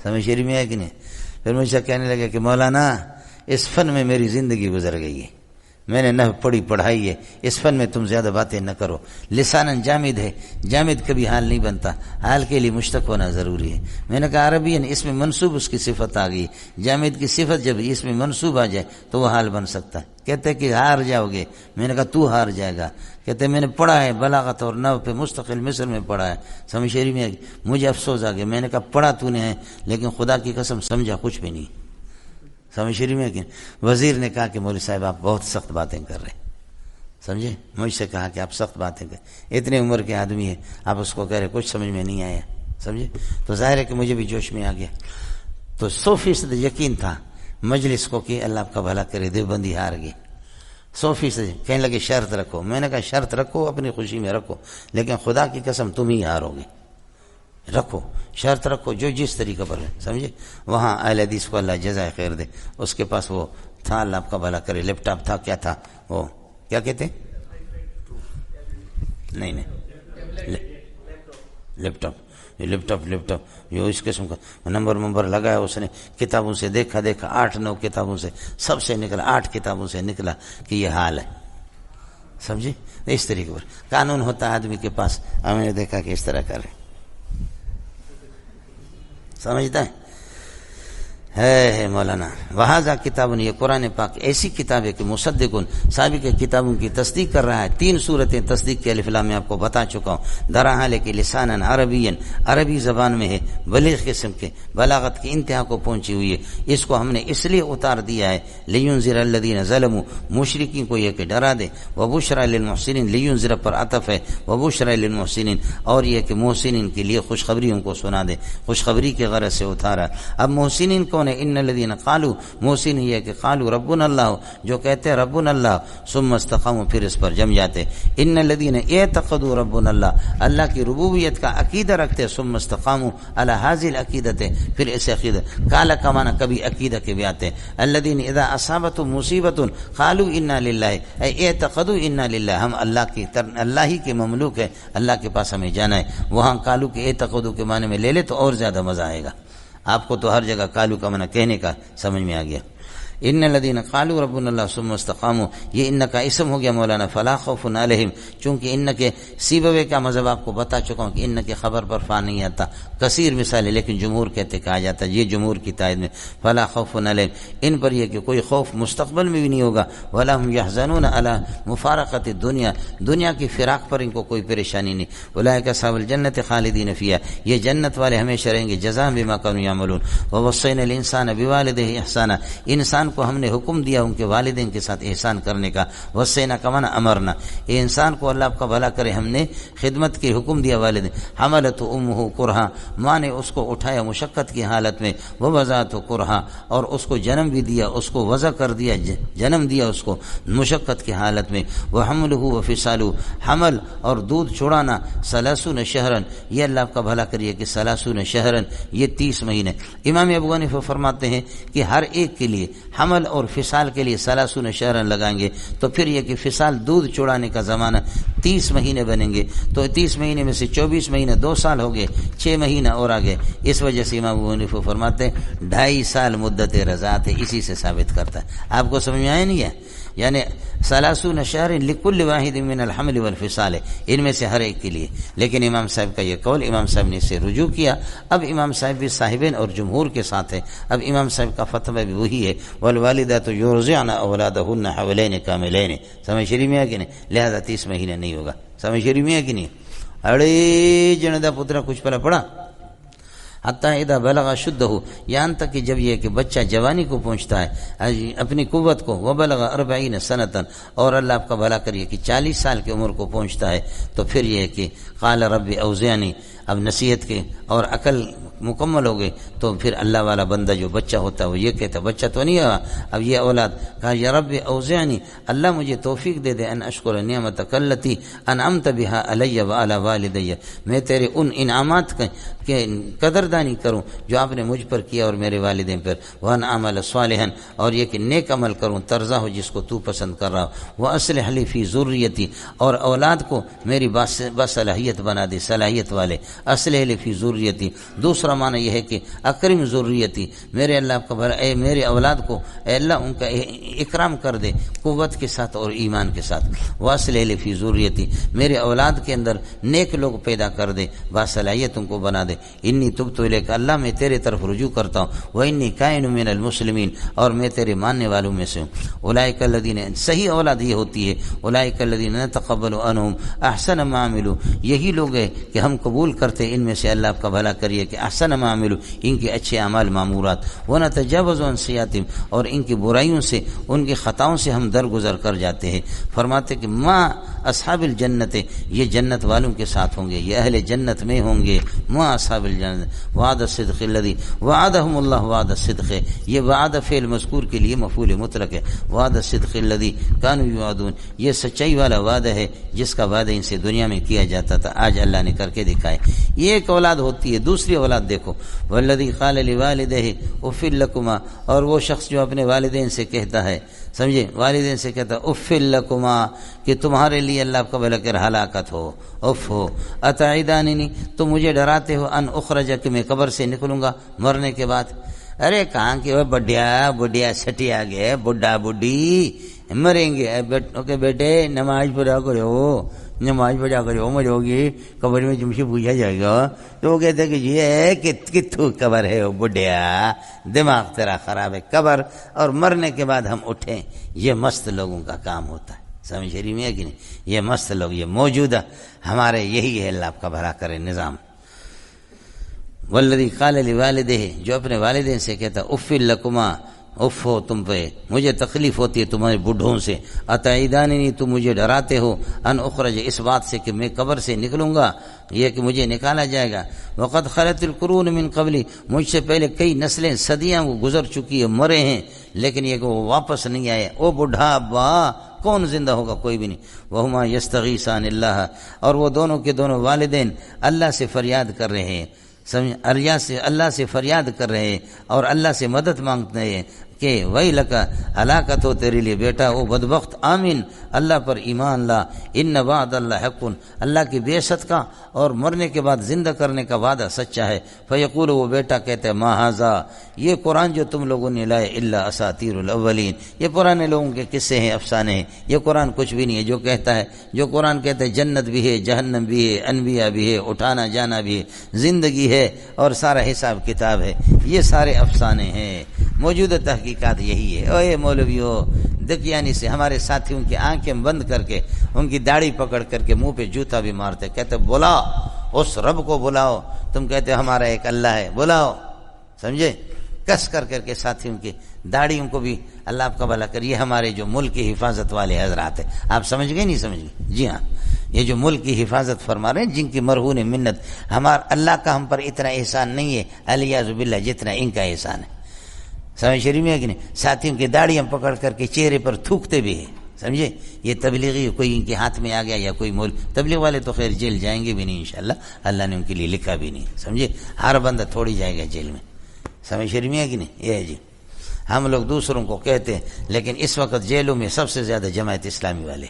سمجھ شریف میں ہے کہ نہیں. پھر مجھ سے کہنے لگا کہ مولانا اس فن میں میری زندگی گزر گئی ہے، میں نے نہ پڑھائی ہے، اس فن میں تم زیادہ باتیں نہ کرو. لسانن جامد ہے، جامد کبھی حال نہیں بنتا، حال کے لیے مشتق ہونا ضروری ہے. میں نے کہا عربی اس میں منصوب اس کی صفت آ گئی، جامد کی صفت جب اس میں منصوب آ جائے تو وہ حال بن سکتا ہے. کہتے کہ ہار جاؤ گے. میں نے کہا تو ہار جائے گا. کہتے میں نے پڑھا ہے بلاغت اور نحو پہ مستقل مصر میں پڑھا ہے، سمجھ شریف میں. مجھے افسوس آ گیا. میں نے کہا پڑھا تو نے ہے لیکن خدا کی قسم سمجھا کچھ بھی نہیں. سمجھ شریف میں کہ وزیر نے کہا کہ مولوی صاحب آپ بہت سخت باتیں کر رہے ہیں. سمجھے؟ مجھ سے کہا کہ آپ سخت باتیں کر، اتنے عمر کے آدمی ہیں، آپ اس کو کہہ رہے کچھ سمجھ میں نہیں آیا. سمجھے؟ تو ظاہر ہے کہ مجھے بھی جوش میں آ گیا. تو 100% یقین تھا مجلس کو کہ اللہ آپ کا بھلا کرے، دیوبندی ہار گئی. 100% کہنے لگے شرط رکھو. میں نے کہا شرط رکھو، اپنی خوشی میں رکھو، لیکن خدا کی قسم تم ہی ہارو گے. رکھو شرط رکھو جو جس طریقے پر ہے. سمجھے؟ وہاں اہل حدیث کو اللہ جزائے خیر دے، اس کے پاس وہ تھا، اللہ آپ کا بھلا کرے، لیپ ٹاپ تھا، کیا تھا وہ، کیا کہتے نہیں لیپ ٹاپ یہ اس قسم کا نمبر لگایا. اس نے کتابوں سے دیکھا 8-9 کتابوں سے سب سے نکلا، 8 کتابوں سے نکلا کہ یہ حال ہے. سمجھے؟ اس طریقے پر قانون ہوتا آدمی کے پاس. ہم نے دیکھا کہ اس طرح کرے. سمجھتا ہے مولانا. وہذا کتاب، یہ قرآن پاک ایسی کتاب ہے کہ مصدق سابق کتابوں کی تصدیق کر رہا ہے. 3 صورتیں تصدیق کے الف لام میں آپ کو بتا چکا ہوں. درحال کے لسانن عربین، عربی زبان میں ہے، بلیغ قسم کے، بلاغت کی انتہا کو پہنچی ہوئی ہے. اس کو ہم نے اس لیے اتار دیا ہے لینذر الذین ظلموا، مشرکین کو یہ کہ ڈرا دے. وبشری للمحسنین، لینذر پر عطف ہے، وبشری للمحسنین، اور یہ کہ محسنین کے لیے خوشخبریوں کو سنا دے. خوشخبری کی غرض سے اتارا. اب محسنین کون ہے؟ ان الذین قالوا، موسی نہیں ہے کہ قالوا ربنا اللہ، جو کہتے ہیں ربنا اللہ، ثم استقاموا، پھر اس پر جم جاتے، ان الذین اعتقدوا ربنا اللہ، اللہ کی ربوبیت کا عقیدہ رکھتے، ثم استقاموا علی هذه العقیدۃ، پھر اس عقیدہ، قال کا معنی کبھی عقیدہ کے بھی آتے ہیں، الذین اذا اصابتهم مصیبۃ قالوا انا للہ، اے اعتقدوا انا للہ، ہم اللہ ہی کے مملوک ہے، اللہ کے پاس ہمیں جانا ہے۔ وہاں قالوا کے اعتقدوا کے معنی میں لے لے تو اور زیادہ مزہ آئے گا، آپ کو تو ہر جگہ قالوا کا معنی کہنے کا سمجھ میں آ گیا۔ ان الذین قالوا ربنا اللہ ثم استقاموا، یہ ان کا اسم ہو گیا مولانا، فلا خوف علیہم، چونکہ ان کے سیبوے کا مذہب آپ کو بتا چکا ہوں کہ ان کے خبر پر فا نہیں آتا، کثیر مثال ہے، لیکن جمہور کہتے کہا جاتا ہے، یہ جمہور کی تائید میں، فلا خوف علیہم، ان پر یہ کہ کوئی خوف مستقبل میں بھی نہیں ہوگا، ولا هم يحزنون علی مفارقۃ الدنیا، دنیا کی فراق پر ان کو کوئی پریشانی نہیں، اولئک اصحاب الجنۃ خالدین فیہا، یہ جنت والے ہمیشہ رہیں گے، جزاء بما كانوا يعملون، ووصینا الانسان بوالدہ احسانا، انسان کو ہم نے حکم دیا ان کے والدین کے ساتھ احسان کرنے کا، وصینا کا معنی امرنا، یہ انسان کو اللہ کا بھلا کرے ہم نے خدمت کے حکم دیا والدین، حملت امہ کرہا، ماں نے اس کو اٹھایا مشقت کی حالت میں، ووضعت کرہا، اور اس کو جنم بھی دیا، اس کو وضع کر دیا، جنم دیا اس کو مشقت کی حالت میں، وحملہ وفصالہ، حمل اور دودھ چھڑانا، 30 شہرن، یہ اللہ کا بھلا کریے کہ 30 شہرن، یہ 30 مہینے۔ امام ابو حنیفہ فرماتے ہیں کہ ہر ایک کے لیے حمل اور فصال کے لیے 30 شہرن لگائیں گے تو پھر یہ کہ فصال دودھ چڑانے کا زمانہ 30 مہینے بنیں گے، تو 30 مہینے میں سے 24 مہینے 2 سال ہو گئے، 6 مہینہ اور آگے، اس وجہ سے امام ابو حنیفہ فرماتے ہیں 2.5 سال مدت رضاعت ہے، اسی سے ثابت کرتا ہے۔ آپ کو سمجھ میں آیا نہیں ہے؟ یعنی 30 شہر لکل واحد من الحمل والفصال، ان میں سے ہر ایک کے لیے، لیکن امام صاحب کا یہ قول، امام صاحب نے اسے رجوع کیا، اب امام صاحب بھی صاحبین اور جمہور کے ساتھ ہے، اب امام صاحب کا فتویٰ بھی وہی ہے، والوالدات یرضعن اولادهن حولین کاملین، سمجھ شریف میں ہے کہ نہیں؟ لہذا 30 مہینے نہیں ہوگا، سمجھ شریف میں ہے کہ نہیں؟ اڑے جندا پترا کچھ پڑا پڑا، حتی اذا بلغ شدہ، یہاں تک کہ جب یہ کہ بچہ جوانی کو پہنچتا ہے، اپنی قوت کو، وبلغ 40 سنۃ، اور اللہ آپ کا بھلا کریے کہ 40 سال کی عمر کو پہنچتا ہے، تو پھر یہ کہ قال رب اوزعنی، اب نصیحت کے اور عقل مکمل ہو گئے، تو پھر اللہ والا بندہ جو بچہ ہوتا ہے وہ یہ کہتا ہے، بچہ تو نہیں ہوا، اب یہ اولاد، کہا یا رب اوزعنی، اللہ مجھے توفیق دے دے، ان اشکر نعمتک التی انعمت بها علی وعلی والدی، میں تیرے ان انعامات کے قدردانی کروں جو آپ نے مجھ پر کیا اور میرے والدین پر، وان اعمل صالحا، اور یہ کہ نیک عمل کروں، ترضا ہو جس کو تو پسند کر رہا ہو، واصلح لی فی ذریتی، اور اولاد کو میری باصلاحیت بنا دے، صلاحیت والے، اصلح لی فی ذریتی، دوسرا معنی یہ ہے کہ اکرم ذریتی، میرے اللہ کا بھلا، اے میرے اولاد کو، اے اللہ ان کا اکرام کر دے قوت کے ساتھ اور ایمان کے ساتھ، واصلح لی فی ذریتی، میرے اولاد کے اندر نیک لوگ پیدا کر دے، باصلاحیت ان کو بنا دے، انی تبت الیک، اللہ میں تیرے طرف رجوع کرتا ہوں، وانی کائن من المسلمین، اور میں تیرے ماننے والوں میں سے ہوں، اولئک الذین، صحیح اولاد یہ ہوتی ہے، اولئک الذین نتقبل عنہم احسن ما عملوا، یہی لوگ ہیں کہ ہم قبول کرتے ان میں سے، اللہ آپ کا بھلا کریے کہ احسن ما عملوا، ان کے اچھے اعمال معمورات، ونتجاوز عن سیئاتہم، اور ان کی برائیوں سے، ان کی خطاؤں سے ہم درگزر کر جاتے ہیں۔ فرماتے کہ ما اصحاب الجنت، یہ جنت والوں کے ساتھ ہوں گے، یہ اہل جنت میں ہوں گے، ما اصحاب الجنت، وعد الصدق الذی وعدهم اللہ، وعد الصدق، یہ وعد فعل مذکور کے لیے مفعول مطلق ہے، وعد الصدق الذی کانوا یوعدون، یہ سچائی والا وعدہ ہے جس کا وعدہ ان سے دنیا میں کیا جاتا تھا، آج اللہ نے کر کے دکھائے۔ یہ ایک اولاد ہوتی ہے، دوسری اولاد دیکھو، والذی قال لوالدہ اف لکما، اور وہ شخص جو اپنے والدین سے کہتا ہے، سمجھے، والدین سے کہتا ہے اف لکما، کہ تمہارے لیے اللہ کا بھلا کر ہلاکت ہو، اف ہو، اتعیدانی، تم مجھے ڈراتے ہو، ان اخرج، کہ میں قبر سے نکلوں گا مرنے کے بعد، ارے کہاں کہ وہ بڈیا سٹی آ گئے، بڈھا بڈھی مریں گے، کہ بیٹے نماز پڑھا کرو، نماز پڑھا کرو، مرو گی قبر میں تم سے پوچھا جائے گا، تو وہ کہتے کہ یہ ہے کہ کتھو قبر ہے، وہ بڈیا دماغ تیرا خراب ہے، قبر اور مرنے کے بعد ہم اٹھیں، یہ مست لوگوں کا کام ہوتا ہے، سمجھ رہی میں ہے کہ نہیں؟ یہ مست لوگ، یہ موجودہ ہمارے یہی ہے، اللہ آپ کا بھلا کرے نظام۔ والذی قال لوالدہ، جو اپنے والدین سے کہتا اف لکما، اف ہو تم پہ، مجھے تکلیف ہوتی ہے تمہارے بوڑھوں سے، اتعیدانی تم مجھے ڈراتے ہو، ان اخرج اس بات سے کہ میں قبر سے نکلوں گا، یہ کہ مجھے نکالا جائے گا، وقد خلت القرون من قبلی، مجھ سے پہلے کئی نسلیں صدیاں وہ گزر چکی ہے، مرے ہیں، لیکن یہ کہ وہ واپس نہیں آئے، او بوڑھا ابا کون زندہ ہوگا؟ کوئی بھی نہیں، وہما یستغیثان اللہ، اور وہ دونوں کے دونوں والدین اللہ سے فریاد کر رہے ہیں، سمجھ، اللہ سے فریاد کر رہے ہیں اور اللہ سے مدد مانگتے ہیں کہ وہی لکا، ہلاکت ہو تیرے لیے بیٹا، او بدبخت، آمین، اللہ پر ایمان لا، ان وعد اللہ حق، اللہ کی بعثت کا اور مرنے کے بعد زندہ کرنے کا وعدہ سچا ہے، فیقول، وہ بیٹا کہتا ہے، ما ھذا، یہ قرآن جو تم لوگوں نے لائے، الا اساطیر الاولین، یہ پرانے لوگوں کے قصے ہیں، افسانے ہیں، یہ قرآن کچھ بھی نہیں ہے۔ جو کہتا ہے، جو قرآن کہتا ہے جنت بھی ہے، جہنم بھی ہے، انبیاء بھی ہے، اٹھانا جانا بھی ہے، زندگی ہے اور سارا حساب کتاب ہے، یہ سارے افسانے ہیں، موجودہ تحقیقات یہی ہے۔ اے مولویو، دقیانی سے ہمارے ساتھیوں کی آنکھیں بند کر کے، ان کی داڑھی پکڑ کر کے منہ پہ جوتا بھی مارتے، کہتے بلاؤ اس رب کو، بلاؤ، تم کہتے ہمارا ایک اللہ ہے، بلاؤ، سمجھے، کس کر کر کے ساتھیوں کی داڑھیوں کو بھی اللہ آپ کا بھلا کر۔ یہ ہمارے جو ملک کی حفاظت والے حضرات ہیں، آپ سمجھ گئے نہیں سمجھ گئے؟ جی ہاں، یہ جو ملک کی حفاظت فرما رہے ہیں، جن کی مرہون منت، ہمارا اللہ کا ہم پر اتنا احسان نہیں ہے الیاذ باللہ جتنا ان کا احسان ہے۔ سمجھ شریف میں ہے کہ نہیں؟ ساتھیوں کی داڑیاں پکڑ کر کے چہرے پر تھوکتے بھی ہیں، سمجھے، یہ تبلیغی کوئی ان کے ہاتھ میں آ گیا یا کوئی مول، تبلیغ والے تو خیر جیل جائیں گے بھی نہیں انشاءاللہ، اللہ نے ان کے لیے لکھا بھی نہیں، سمجھے، ہر بندہ تھوڑی جائے گا جیل میں، سمجھ شریف میں ہے کہ نہیں؟ یہ ہے جی، ہم لوگ دوسروں کو کہتے ہیں، لیکن اس وقت جیلوں میں سب سے زیادہ جماعت اسلامی والے،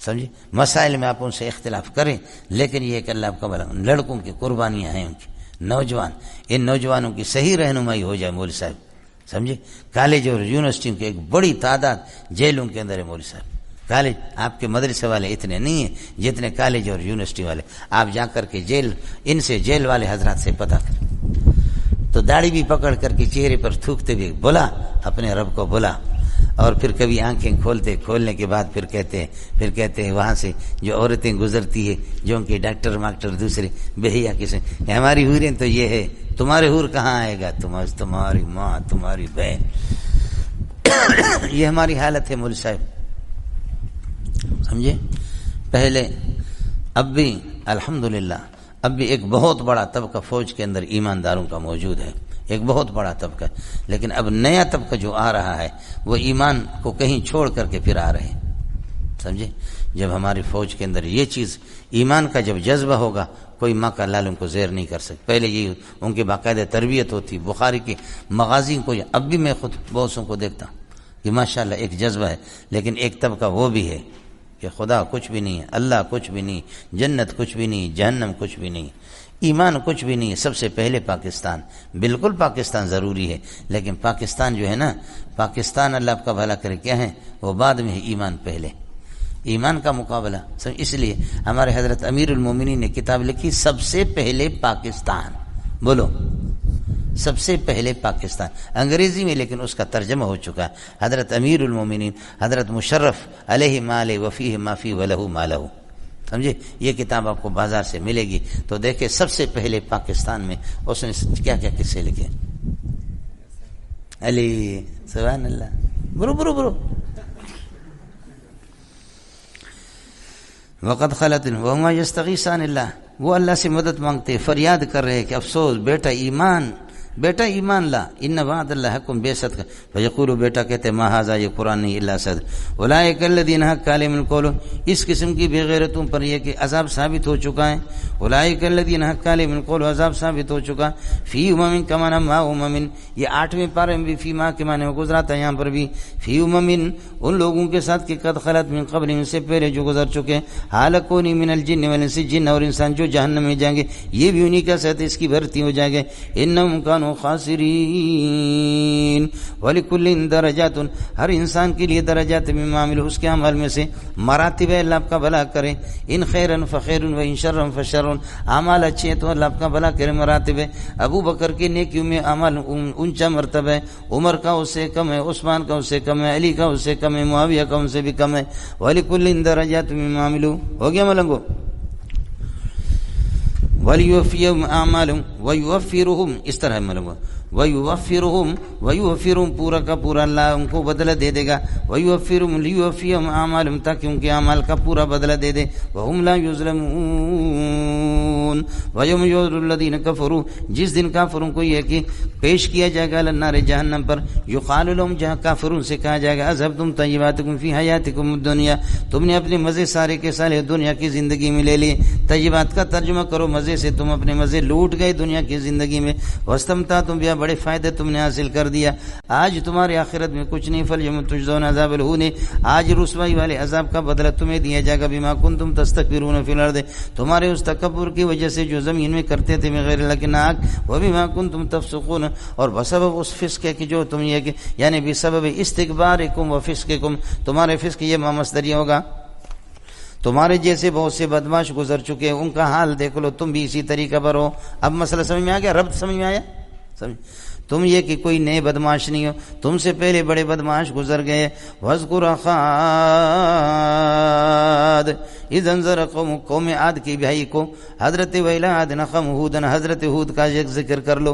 سمجھے، مسائل میں آپ ان سے اختلاف کریں، لیکن یہ کہ اللہ آپ کا بھلا، لڑکوں کی قربانیاں ہیں، ان کی نوجوان، ان نوجوانوں کی صحیح رہنمائی ہو جائے مولوی صاحب، سمجھے، کالج اور یونیورسٹیوں کی ایک بڑی تعداد جیلوں کے اندر ہے مولوی صاحب۔ کالج آپ کے مدرسے والے اتنے نہیں ہیں جتنے کالج اور یونیورسٹی والے، آپ جا کر کے جیل، ان سے جیل والے حضرات سے پتہ کریں، تو داڑھی بھی پکڑ کر کے چہرے پر تھوکتے بھی، بلا اپنے رب کو بلا، اور پھر کبھی آنکھیں کھولنے کے بعد پھر کہتے ہیں وہاں سے جو عورتیں گزرتی ہے، جو ان کے ڈاکٹر ماکٹر دوسرے بہیا کسی، ہماری حوریں تو یہ ہے، تمہارے حور کہاں آئے گا، تمہاری ماں، تمہاری بہن، یہ ہماری حالت ہے مول صاحب، سمجھے۔ پہلے اب بھی الحمدللہ اب بھی ایک بہت بڑا طبقہ فوج کے اندر ایمانداروں کا موجود ہے، ایک بہت بڑا طبقہ، لیکن اب نیا طبقہ جو آ رہا ہے وہ ایمان کو کہیں چھوڑ کر کے پھر آ رہے ہیں، سمجھے۔ جب ہماری فوج کے اندر یہ چیز ایمان کا جب جذبہ ہوگا، کوئی ماں کا لال ان کو زیر نہیں کر سکتا۔ پہلے یہ ان کی باقاعدہ تربیت ہوتی، بخاری کی مغازی کو، اب بھی میں خود بہتوں کو دیکھتا ہوں کہ ماشاءاللہ ایک جذبہ ہے، لیکن ایک طبقہ وہ بھی ہے کہ خدا کچھ بھی نہیں ہے، اللہ کچھ بھی نہیں، جنت کچھ بھی نہیں، جہنم کچھ بھی نہیں، ایمان کچھ بھی نہیں ہے۔ سب سے پہلے پاکستان، بالکل پاکستان ضروری ہے، لیکن پاکستان جو ہے نا، پاکستان اللہ آپ کا بھلا کرے کیا ہے، وہ بعد میں ہے، ایمان پہلے، ایمان کا مقابلہ۔ اس لیے ہمارے حضرت امیر المومنین نے کتاب لکھی، سب سے پہلے پاکستان، بولو سب سے پہلے پاکستان، انگریزی میں، لیکن اس کا ترجمہ ہو چکا ہے۔ حضرت امیر المومنین حضرت مشرف علیہ مال وفیہ ما فی ولہ ما لہ، سمجھے، یہ کتاب آپ کو بازار سے ملے گی، تو دیکھیں سب سے پہلے پاکستان میں اس نے کیا کیا قصے لکھے، علی سبحان اللہ، برو وقد خلت وہما یستغیثان اللہ، وہ اللہ سے مدد مانگتے، فریاد کر رہے کہ افسوس بیٹا ایمان لا، ان وعد اللہ حکم بے صدق، فیقول بیٹا کہتے ما ھذا، یہ قرآن نہیں، الا صدق، اولئک الذین حق علیہم القول، اس قسم کی بے غیرتوں پر یہ کہ عذاب ثابت ہو چکا ہے، اولئک الذین حق علیہم القول، عذاب ثابت ہو چکا، فی امم کما ما امم، یہ 8ویں پارے میں بھی فی ما کے معنی میں گزرا تھا، یہاں پر بھی فی امم، ان لوگوں کے ساتھ کہ قد خلت من قبل، ان سے پہلے جو گزر چکے، ہلاکونی من الجن والانس، جن اور انسان جو جہنم میں جائیں گے، یہ بھی انہی کا ساتھ اس کی بھرتی ہو جائے گے، انہم کانوا خاسرین، ولکل درجات، ہر انسان کے لیے درجات مما عمل، اس کے عمل میں سے مراتب ہے، اللہ آپ کا بھلا کرے، ان خیرا فخیر و ان شرا فشر، اعمال اچھے تو اللہ آپ کا بھلا کرے، مراتب ہے۔ ابو بکر کے نیکیوں میں عمل اونچا مرتبہ ہے، عمر کا اس سے کم ہے، عثمان کا اس سے کم ہے، علی کا اس سے کم ہے، معاویہ کا ان سے بھی کم ہے، ولکل درجات مما عمل، ہو گیا ملنگو، وَلِيُوَفِّيَهُمْ أَعْمَالَهُمْ وَيُوَفِّرُهُمْ، اس طرح مطلب وَيُوَفِّرُهُمْ پورا کا پورا اللہ ان کو بدلہ دے دے گا. وَيُوَفِّرُهُمْ لِيُوَفِّيَهُمْ أَعْمَالَهُمْ تاکہ ان کے اعمال کا پورا بدلہ دے دے. وَهُمْ لَا يُظْلَمُونَ. وَيَوْمَ يُعْرَضُ الَّذِينَ كَفَرُوا، جس دن کافروں کو یہ کہ پیش کیا جائے گا النار جہنم پر. یقال لهم، جہاں کافروں سے کہا جائے گا اذهبتم طیباتکم فی حیاتکم الدنیا، تم نے اپنے مزے سارے کے سارے دنیا کی زندگی میں لے لیے. طیبات کا ترجمہ کرو مزے سے، تم اپنے مزے لوٹ گئے دنیا کی زندگی میں. واستمتعتم بها، بڑے فائدے تم نے حاصل کر دیا. آج تمہارے آخرت میں کچھ نہیں. فالیوم تجزون عذاب الہون، آج رسوائی والے عذاب کا بدلہ تمہیں دیا جائے گا. بما کنتم تستکبرون فی الارض، تمہارے اس تکبر کی وجہ سے جو زمین میں کرتے تھے بغیر اللہ کے ناک. وبما کنتم تفسقون، اور بسبب اس فسق کے جو تم یہ کہ یعنی بسبب استکبارکم وفسقکم، تمہارے فسق یہ مصدری ہوگا. تمہارے جیسے بہت سے بدماش گزر چکے، ان کا حال دیکھ لو، تم بھی اسی طریقہ پر ہو. اب مسئلہ سمجھ میں آ گیا؟ ربط سمجھ میں آیا؟ تم یہ کہ کوئی نئے بدماش نہیں ہو، تم سے پہلے بڑے بدماش گزر گئے. وَاذْكُرْ أَخَا عَادٍ إِذْ أَنذَرَ قَوْمَهُ، قوم عاد کی بھائی کو حضرت ویلا عاد نخم ہودن، حضرت ہود کا ذکر کر لو.